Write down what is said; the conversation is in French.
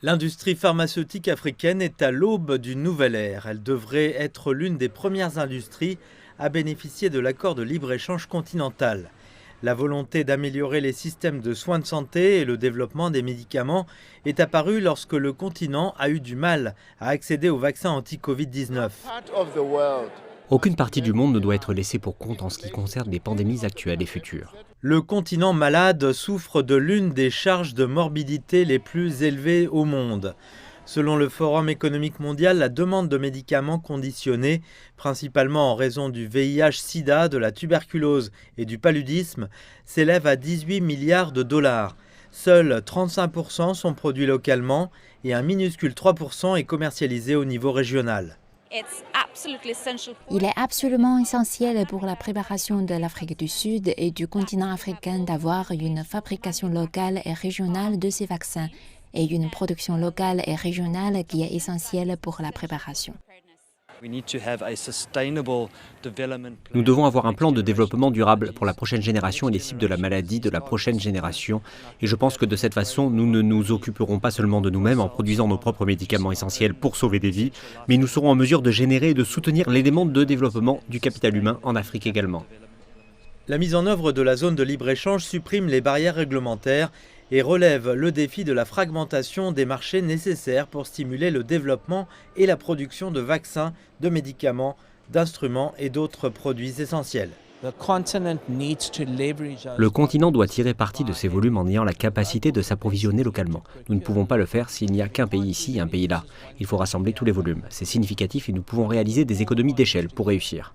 L'industrie pharmaceutique africaine est à l'aube d'une nouvelle ère. Elle devrait être l'une des premières industries à bénéficier de l'accord de libre-échange continental. La volonté d'améliorer les systèmes de soins de santé et le développement des médicaments est apparue lorsque le continent a eu du mal à accéder aux vaccins anti-Covid-19. Aucune partie du monde ne doit être laissée pour compte en ce qui concerne les pandémies actuelles et futures. Le continent malade souffre de l'une des charges de morbidité les plus élevées au monde. Selon le Forum économique mondial, la demande de médicaments conditionnés, principalement en raison du VIH-Sida, de la tuberculose et du paludisme, s'élève à 18 milliards de dollars. Seuls 35% sont produits localement et un minuscule 3% est commercialisé au niveau régional. Il est absolument essentiel pour la préparation de l'Afrique du Sud et du continent africain d'avoir une fabrication locale et régionale de ces vaccins et une production locale et régionale qui est essentielle pour la préparation. Nous devons avoir un plan de développement durable pour la prochaine génération et les cibles de la maladie de la prochaine génération. Et je pense que de cette façon, nous ne nous occuperons pas seulement de nous-mêmes en produisant nos propres médicaments essentiels pour sauver des vies, mais nous serons en mesure de générer et de soutenir l'élément de développement du capital humain en Afrique également. La mise en œuvre de la zone de libre-échange supprime les barrières réglementaires et relève le défi de la fragmentation des marchés nécessaires pour stimuler le développement et la production de vaccins, de médicaments, d'instruments et d'autres produits essentiels. Le continent doit tirer parti de ces volumes en ayant la capacité de s'approvisionner localement. Nous ne pouvons pas le faire s'il n'y a qu'un pays ici et un pays là. Il faut rassembler tous les volumes. C'est significatif et nous pouvons réaliser des économies d'échelle pour réussir.